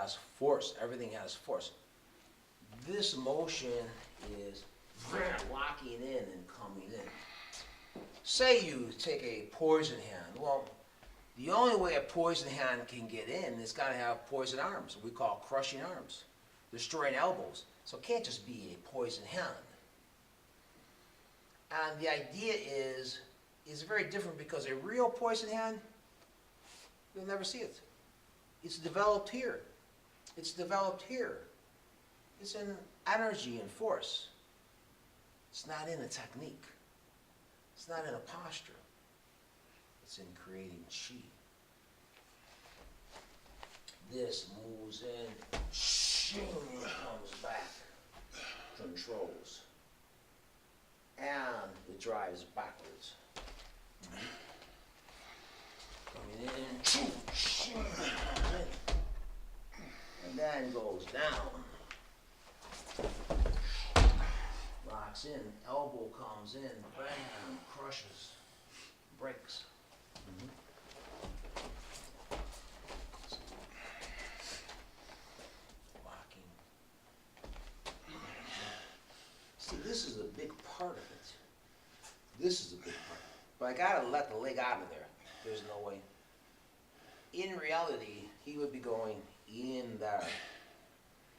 has force. Everything has force. This motion is locking in and coming in. Say you take a poison hand. Well, the only way a poison hand can get in is got to have poison arms. We call crushing arms, destroying elbows. So it can't just be a poison hand. And the idea is very different because a real poison hand, you'll never see it. It's developed here. It's developed here. It's in energy and force. It's not in a technique. It's not in a posture. It's in creating chi. This moves in, comes back, controls, and it drives backwards. Coming in, comes in, and then goes down. Locks in, elbow comes in, bam, crushes, breaks. Locking. See, this is a big part of it. This is a big part. But I gotta let the leg out of there. There's no way. In reality, he would be going in there,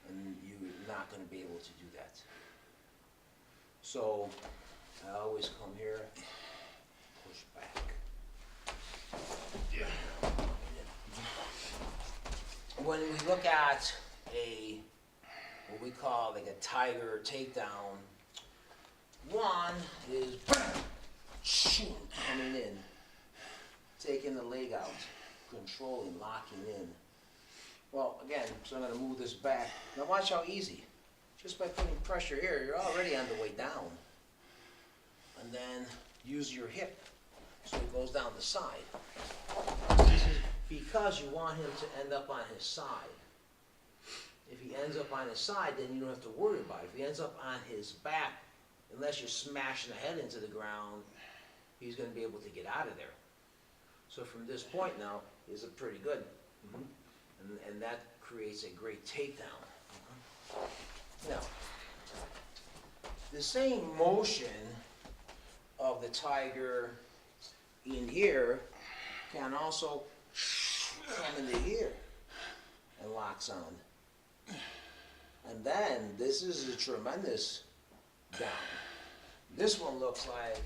and you're not going to be able to do that. So I always come here, push back. Yeah. When we look at what we call like a tiger takedown, one is coming in, taking the leg out, controlling, locking in. Well, again, so I'm going to move this back. Now watch how easy. Just by putting pressure here, you're already on the way down. And then use your hip so it goes down the side. This is because you want him to end up on his side. If he ends up on his side, then you don't have to worry about it. If he ends up on his back, unless you're smashing the head into the ground, he's going to be able to get out of there. So from this point now, is it pretty good. And that creates a great takedown. Now, the same motion of the tiger in here can also come into here and locks on. And then this is a tremendous down. This one looks like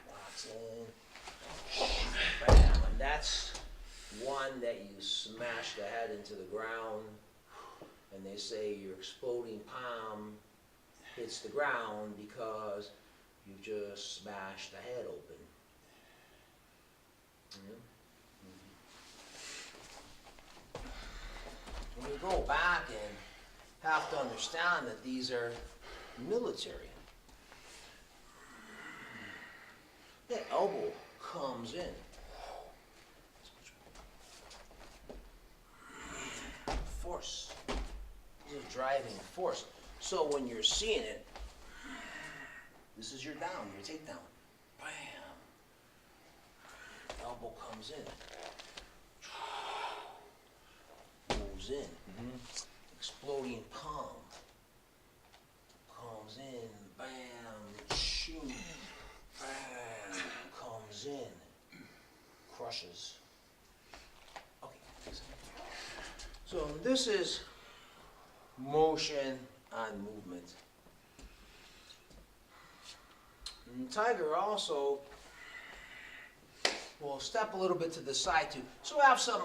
locks in, bam, and that's one that you smash the head into the ground, and they say your exploding palm hits the ground because you just smashed the head open. When you go back and have to understand that these are military. The elbow comes in. Force. This is driving force. So when you're seeing it, this is your down, your takedown. Bam. Elbow comes in. Moves in. Exploding palm. Comes in. Bam. Shoot. Bam. Comes in. Crushes. Okay. So this is motion on movement. And tiger also will step a little bit to the side too. So we have some,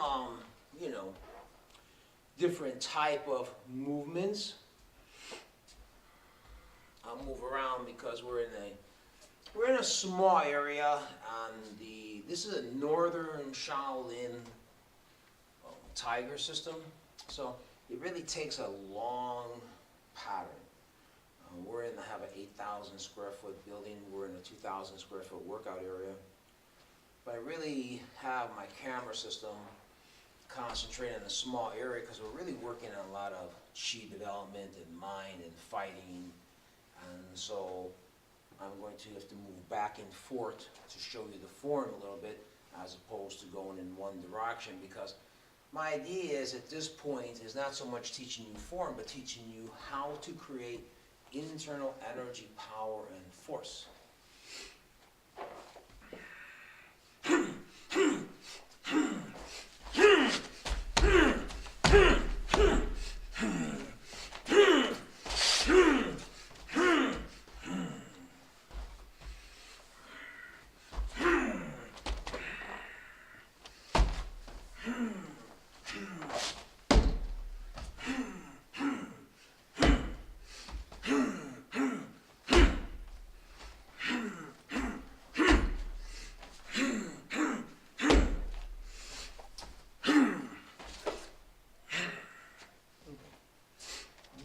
different type of movements. I'll move around because we're in a small area on this is a northern Shaolin tiger system. So it really takes a long pattern. We're have an 8,000 square foot building. We're in a 2,000 square foot workout area. But I really have my camera system concentrated in a small area because we're really working on a lot of chi development and mind and fighting. And so I'm going to have to move back and forth to show you the form a little bit as opposed to going in one direction because My idea is at this point is not so much teaching you form, but teaching you how to create internal energy, power, and force.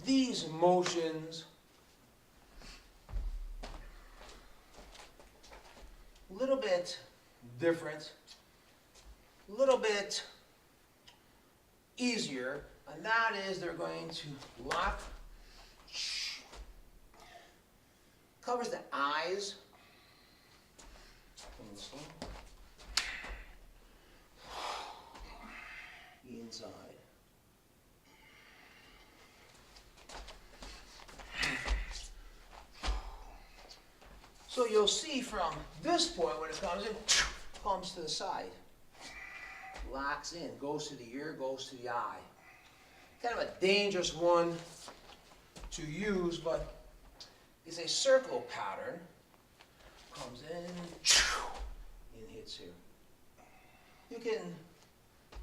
These motions, a little bit different, a little bit easier, and that is they're going to lock, covers the eyes, inside. So you'll see from this point when it comes in, comes to the side, locks in, goes to the ear, goes to the eye. Kind of a dangerous one to use, but it's a circle pattern. Comes in and hits here. You can,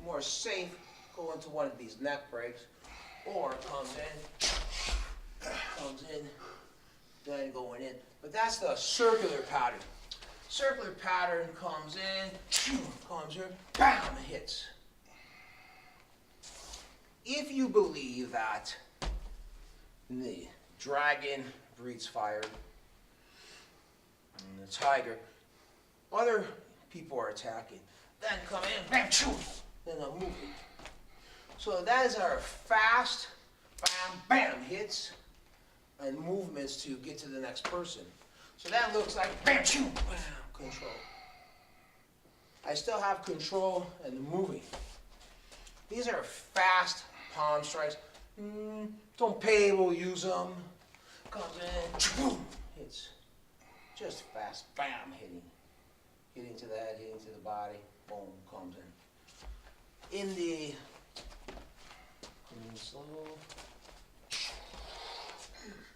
more safe, go into one of these neck breaks, or comes in, then going in. But that's the circular pattern. Circular pattern comes in, comes here, bam, hits. If you believe that the dragon breathes fire, and the tiger, other people are attacking, then come in, bam, choo, then I'm moving. So that is our fast, bam, bam hits and movements to get to the next person. So that looks like bam, choo, bam, control. I still have control and moving. These are fast palm strikes. Don't pay, we'll use them. Comes in, boom, hits. Just fast, bam, hitting. Hitting to the head, hitting to the body, boom, comes in. In the, slow,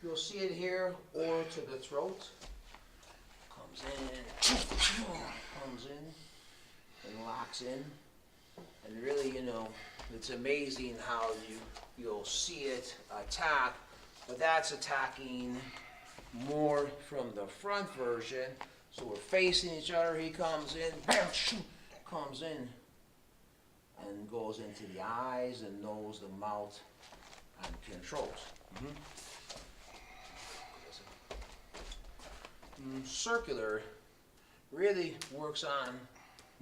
you'll see it here or to the throat. Comes in, comes in, and locks in. And really, you know, it's amazing how you'll see it attack, but that's attacking more from the front version. So we're facing each other, he comes in, bam, shoot, comes in, and goes into the eyes, the nose, the mouth, and controls. Circular really works on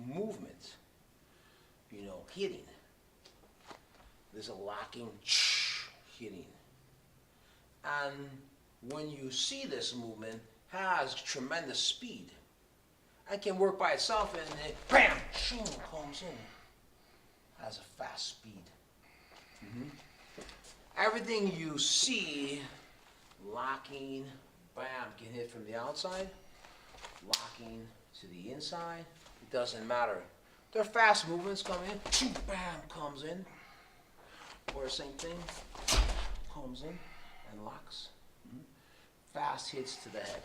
movement, you know, hitting. There's a locking, hitting. And when you see this movement, has tremendous speed. It can work by itself and then bam, shoom, comes in. Has a fast speed. Everything you see, locking, bam, can hit from the outside, locking to the inside. It doesn't matter. They're fast movements, come in, shoom, bam, comes in. Or same thing, comes in and locks. Fast hits to the head.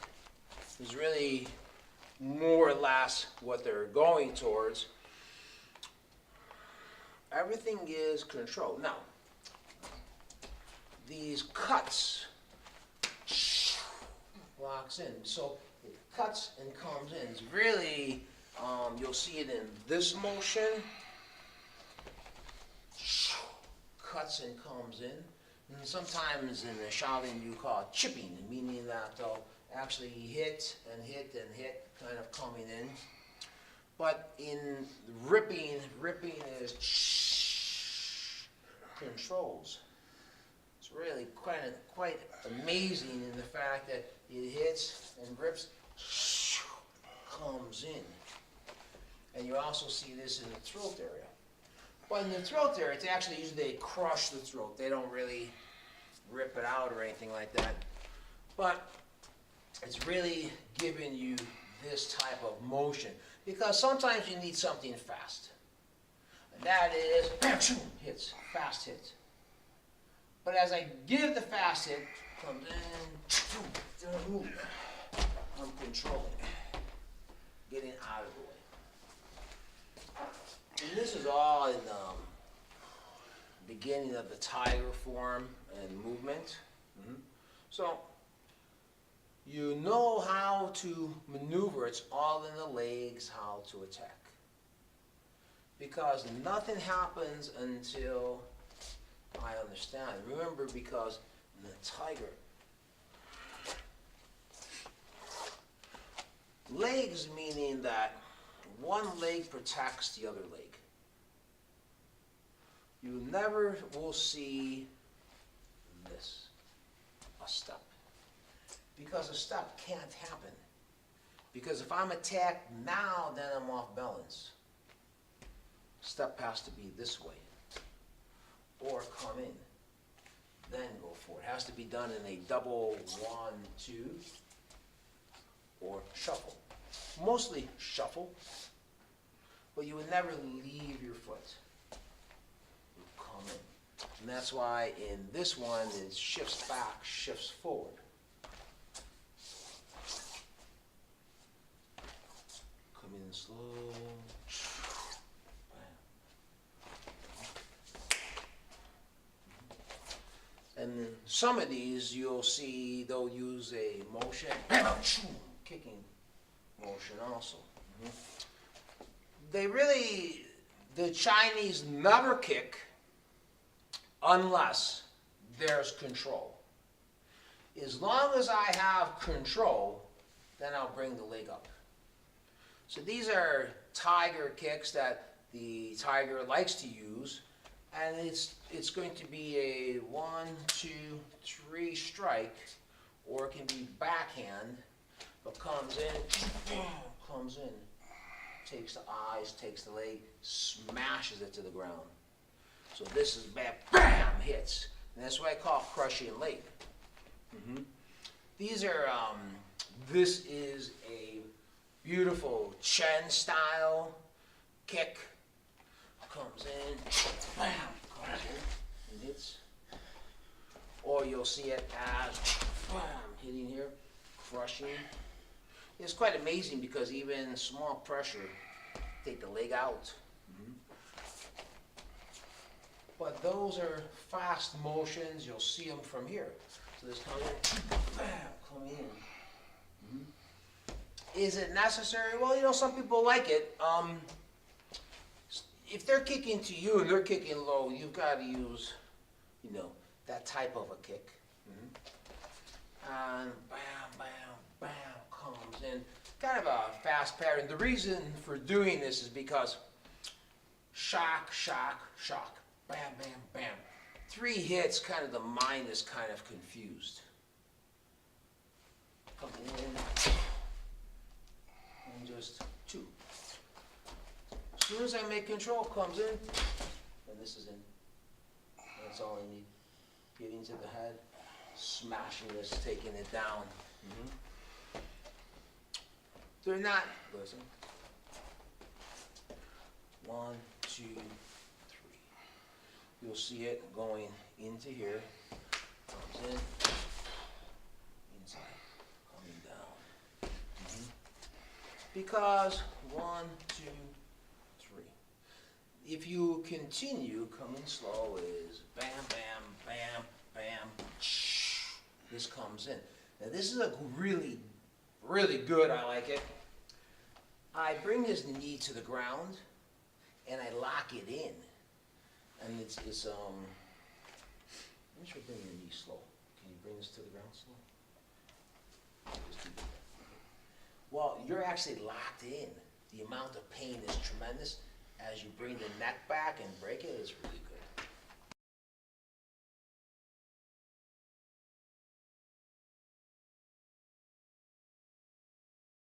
Is really more or less what they're going towards. Everything is controlled. Now, these cuts, locks in. So it cuts and comes in. It's really, you'll see it in this motion. Cuts and comes in. And sometimes in the Shaolin you call it chipping, meaning that they'll actually hit and hit and hit, kind of coming in. But in ripping is controls. It's really quite amazing in the fact that it hits and rips, comes in. And you also see this in the throat area. But in the throat there, it's actually usually they crush the throat. They don't really rip it out or anything like that. But it's really giving you this type of motion because sometimes you need something fast. And that is hits, fast hits. But as I give the fast hit, comes in, I'm controlling, getting out of the way. And this is all in the beginning of the tiger form and movement. So you know how to maneuver. It's all in the legs, how to attack. Because nothing happens until I understand. Remember, because in the tiger, legs meaning that one leg protects the other leg. You never will see this, a step. Because a step can't happen. Because if I'm attacked now, then I'm off balance. Step has to be this way. Or come in, then go for it. It has to be done in a double 1, 2, or shuffle. Mostly shuffle, but you would never leave your foot. You come in. And that's why in this one, it shifts back, shifts forward. Come in slow. And some of these you'll see they'll use a motion, kicking motion also. They really, the Chinese never kick unless there's control. As long as I have control, then I'll bring the leg up. So these are tiger kicks that the tiger likes to use. And it's going to be a 1, 2, 3 strike, or it can be backhand, but comes in, takes the eyes, takes the leg, smashes it to the ground. So this is bam, hits. And that's what I call crushing leg. These are, this is a beautiful Chen style kick. Comes in, bam, comes in, and hits. Or you'll see it as, bam, hitting here, crushing. It's quite amazing because even small pressure, take the leg out. But those are fast motions, you'll see them from here. So this comes in, bam, come in. Is it necessary? Well, you know, some people like it. If they're kicking to you and they're kicking low, you've got to use, you know, that type of a kick. And bam, bam, bam, comes in. Kind of a fast pattern. The reason for doing this is because shock, shock, shock. Bam, bam, bam. 3 hits, kind of the mind is kind of confused. Come in. And just 2. As soon as I make control, comes in, and this is in. That's all I need. Getting to the head, smashing this, taking it down. They're not, listen. 1, 2, 3. You'll see it going into here, comes in, inside, coming down. Because 1, 2, 3. If you continue coming slow is bam, bam, bam, bam, this comes in. Now this is a really, really good, I like it. I bring his knee to the ground and I lock it in. And it's make sure you bring your knee slow. Can you bring this to the ground slow? Well, you're actually locked in. The amount of pain is tremendous. As you bring the neck back and break it, it's really